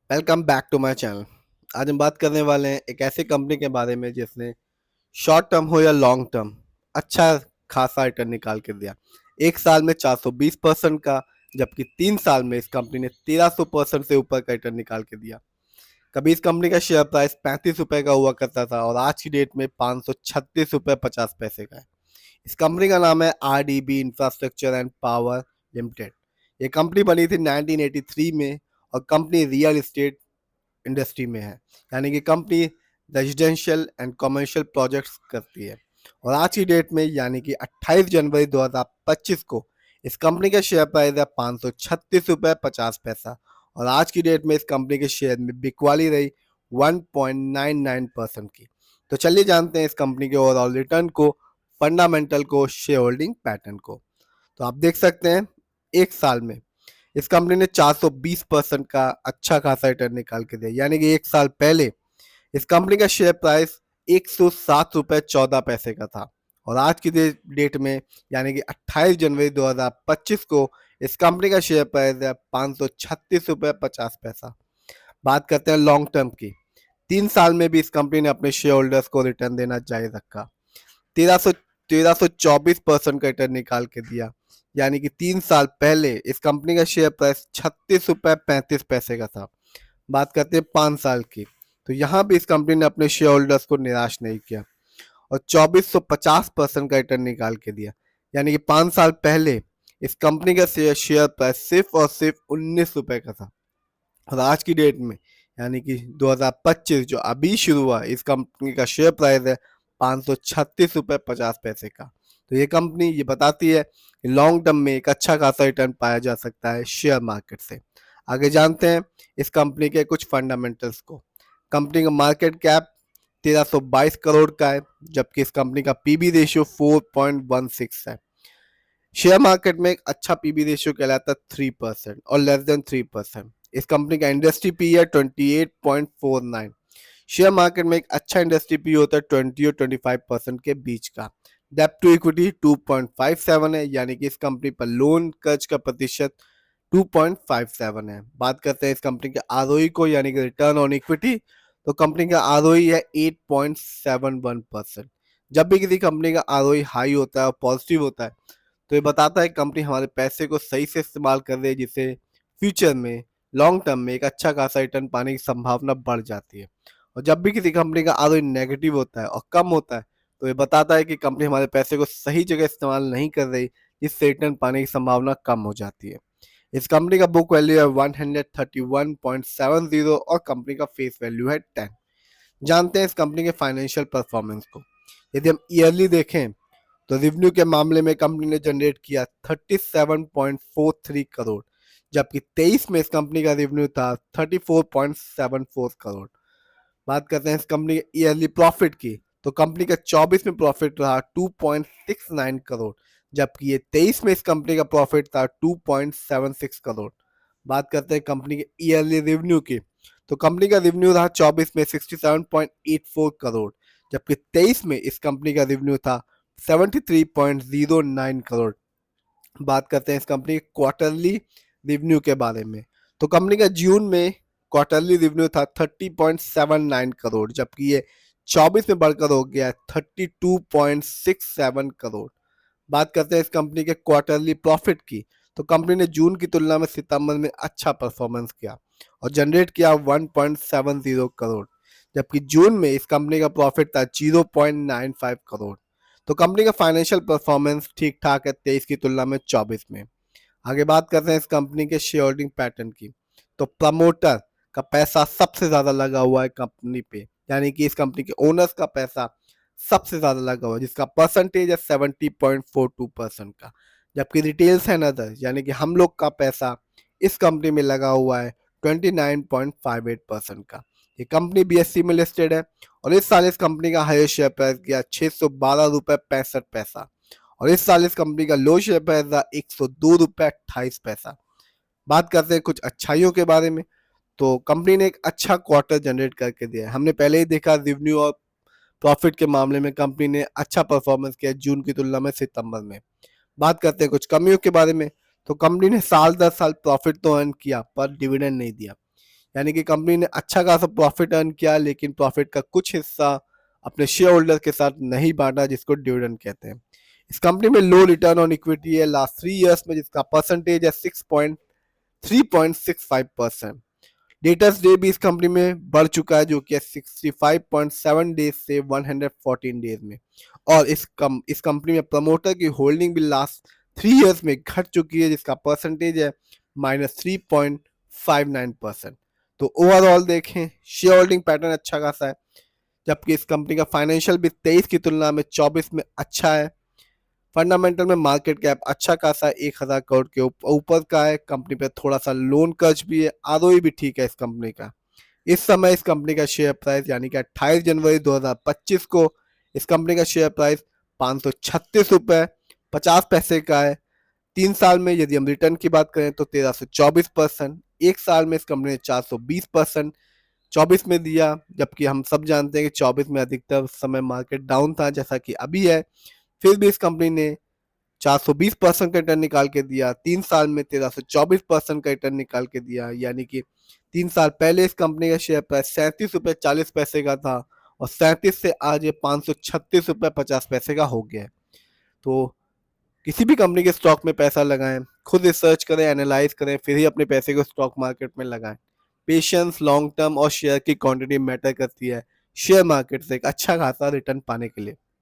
Welcome back to my channel. आज हम बात करने वाले हैं एक ऐसी कंपनी के बारे में जिसने शॉर्ट टर्म हो या लॉन्ग टर्म अच्छा खासा रिटर्न निकाल के दिया। एक साल में 420% का, जबकि 3 साल में इस कंपनी ने 1300% से ऊपर का रिटर्न निकाल के दिया। कभी इस कंपनी का शेयर प्राइस 35 रुपए का हुआ करता था और आज की डेट में 536 रुपए 50 पैसे का है। इस कंपनी का नाम है RDB infrastructure and power limited. ये कंपनी बनी थी 1983 में और कंपनी रियल एस्टेट इंडस्ट्री में है, यानी कि company residential and commercial projects करती है। और आज की डेट में यानी कि 28 जनवरी 2025 को इस कंपनी का शेयर प्राइस है 536 रुपए 50 पैसा। और आज की डेट में इस कंपनी के शेयर में बिकवाली रही 1.99% की। तो चलिए जानते हैं इस कंपनी के ओवरऑल रिटर्न को, फंडामेंटल को, शेयर होल्डिंग पैटर्न को। तो आप देख सकते हैं एक साल में इस कंपनी ने 420% का अच्छा खासा रिटर्न निकाल के दिया, यानी कि एक साल पहले इस कंपनी का शेयर प्राइस 107 रुपए 14 पैसे का था। और आज की डेट में यानी कि 28 जनवरी 2025 को इस कंपनी का शेयर प्राइस है 536 रुपए 50 पैसा। बात करते हैं लॉन्ग टर्म की। 3 साल में भी इस कंपनी ने अपने शेयर होल्डर्स को रिटर्न देना जारी रखा। 1324% का रिटर्न निकाल के दिया, यानी कि 3 साल पहले इस कंपनी का शेयर प्राइस 36 रुपए 35 पैसे का था। बात करते हैं 5 साल की, तो यहाँ भी इस कंपनी ने अपने शेयर होल्डर्स को निराश नहीं किया और 2450% का रिटर्न निकाल के दिया, यानी कि 5 साल पहले इस कंपनी का शेयर प्राइस सिर्फ और सिर्फ 19 रुपए का था। और आज की डेट में यानी कि 2025 जो अभी शुरू हुआ, इस कंपनी का शेयर प्राइस है 536 रुपए 50 पैसे का। तो ये कंपनी ये बताती है कि लॉन्ग टर्म में एक अच्छा खासा रिटर्न पाया जा सकता है शेयर मार्केट से। आगे जानते हैं इस कंपनी के कुछ फंडामेंटल्स को। कंपनी का मार्केट कैप 1322 करोड़ का है, जबकि इस कंपनी का पीबी रेशियो 4.16 है। शेयर मार्केट में एक अच्छा पीबी रेशियो कहलाता है 3% और लेस देन 3%। इस कंपनी का इंडस्ट्री पी है 28.49। शेयर मार्केट में एक अच्छा इंडस्ट्री पी होता है 20 और 25% के बीच का। डेप्ट टू इक्विटी 2.57 है, यानी कि इस कंपनी पर लोन कर्ज का प्रतिशत 2.57 है। बात करते हैं इस कंपनी के आरओई को, यानी कि रिटर्न ऑन इक्विटी, तो कंपनी का आरओई है 8.71%। जब भी किसी कंपनी का आरओई हाई होता है और पॉजिटिव होता है तो ये बताता है कंपनी हमारे पैसे को सही से इस्तेमाल कर रही है, जिससे फ्यूचर में लॉन्ग टर्म में एक अच्छा खासा रिटर्न पाने की संभावना बढ़ जाती है। और जब भी किसी कंपनी का आरओई नेगेटिव होता है और कम होता है तो ये बताता है कि कंपनी हमारे पैसे को सही जगह इस्तेमाल नहीं कर रही, जिससे रिटर्न पाने की संभावना कम हो जाती है। इस कंपनी का बुक वैल्यू है 131.70 और कंपनी का फेस वैल्यू है 10। जानते हैं इस कंपनी के फाइनेंशियल परफॉर्मेंस को। यदि हम ईयरली देखें तो रेवेन्यू के मामले में कंपनी ने जनरेट किया 37.43 करोड़, जबकि 23 में इस कंपनी का रेवेन्यू था 34.74 करोड़। बात करते हैं इस कंपनी के ईयरली प्रॉफिट की, तो कंपनी का 24 में प्रॉफिट रहा 2.69 करोड़, जबकि ये 23 में इस कंपनी का प्रॉफिट था 2.76 करोड़। बात करते हैं कंपनी के ईयरली रेवेन्यू की, तो कंपनी का रेवेन्यू रहा 24 में 67.84 करोड़, जबकि 23 में इस कंपनी का रेवेन्यू था 73.09 करोड़। बात करते हैं इस कंपनी के क्वार्टरली रेवेन्यू के बारे में, तो कंपनी का जून में क्वार्टरली रेवेन्यू था 30.79 करोड़, जबकि ये 24 में बढ़कर हो गया 32.67 करोड़। बात करते हैं इस कंपनी के क्वार्टरली प्रॉफिट की, तो कंपनी ने जून की तुलना में सितंबर में अच्छा परफॉर्मेंस किया और जनरेट किया 1.70 करोड़, जबकि जून में इस कंपनी का प्रॉफिट था 0.95 करोड़। तो कंपनी का फाइनेंशियल परफॉर्मेंस ठीक ठाक है 23 की तुलना में 24 में। आगे बात करते हैं इस कंपनी के शेयर होल्डिंग पैटर्न की, तो प्रमोटर का पैसा सबसे ज्यादा लगा हुआ है कंपनी पे, यानी कि इस कंपनी के ओनर्स का पैसा सबसे ज्यादा लगा हुआ है, जिसका परसेंटेज है 70.42% का। जबकि रिटेल्स एंड अदर यानी कि हम लोग का पैसा इस कंपनी में लगा हुआ है 29.58% का। ये कंपनी बीएससी में लिस्टेड है और इस साल इस कंपनी का हाईएस्ट शेयर प्राइस गया 612 रुपए 65 पैसा और इस साल इस कंपनी का लो शेयर प्राइस था 102 रुपए 28 पैसा। बात करते हैं कुछ अच्छाइयों के बारे में, तो कंपनी ने एक अच्छा क्वार्टर जनरेट करके दिया है। हमने पहले ही देखा रेवेन्यू और प्रॉफिट के मामले में कंपनी ने अच्छा परफॉर्मेंस किया जून की तुलना में सितंबर में। बात करते हैं कुछ कमियों के बारे में, तो कंपनी ने साल दर साल प्रॉफिट तो अर्न किया पर डिविडेंड नहीं दिया, यानी कि कंपनी ने अच्छा खासा प्रॉफिट अर्न किया, लेकिन प्रॉफिट का कुछ हिस्सा अपने शेयर होल्डर के साथ नहीं बांटा, जिसको डिविडेंड कहते हैं। इस कंपनी में लो रिटर्न ऑन इक्विटी है लास्ट 3 ईयर्स में, जिसका परसेंटेज है 3.65%। डेटर्स डे भी इस कंपनी में बढ़ चुका है, जो कि 65.7 डेज से 114 डेज में। और इस कंपनी में प्रमोटर की होल्डिंग भी लास्ट 3 ईयर्स में घट चुकी है, जिसका परसेंटेज है -3.59%। तो ओवरऑल देखें, शेयर होल्डिंग पैटर्न अच्छा खासा है, जबकि इस कंपनी का फाइनेंशियल भी 23 की तुलना में 24 में अच्छा है। फंडामेंटल में मार्केट कैप अच्छा खासा 1,000 करोड़ के ऊपर का है। कंपनी पे थोड़ा सा लोन कर्ज भी है, आरओई भी ठीक है इस कंपनी का। इस समय इस कंपनी का शेयर प्राइस यानी कि 28 जनवरी 2025 को इस कंपनी का शेयर प्राइस 536 रुपये 50 पैसे का है। 3 साल में यदि हम रिटर्न की बात करें तो 1324%। 1 साल में इस कंपनी ने 420% 24 में दिया, जबकि हम सब जानते हैं कि 24 में अधिकतर समय मार्केट डाउन था, जैसा कि अभी है। फिर भी इस कंपनी ने 420% का रिटर्न निकाल के दिया। 3 साल में 1324% का रिटर्न निकाल के दिया, यानी कि 3 साल पहले इस कंपनी का शेयर प्राइस 37 रुपये 40 पैसे का था, और 37 से आज ये 536 रुपये 50 पैसे का हो गया है। तो किसी भी कंपनी के स्टॉक में पैसा लगाएं, खुद रिसर्च करें, एनालाइज करें, फिर ही अपने पैसे को स्टॉक मार्केट में लगाएं। पेशेंस, लॉन्ग टर्म और शेयर की क्वांटिटी मैटर करती है शेयर मार्केट से एक अच्छा खासा रिटर्न पाने के लिए।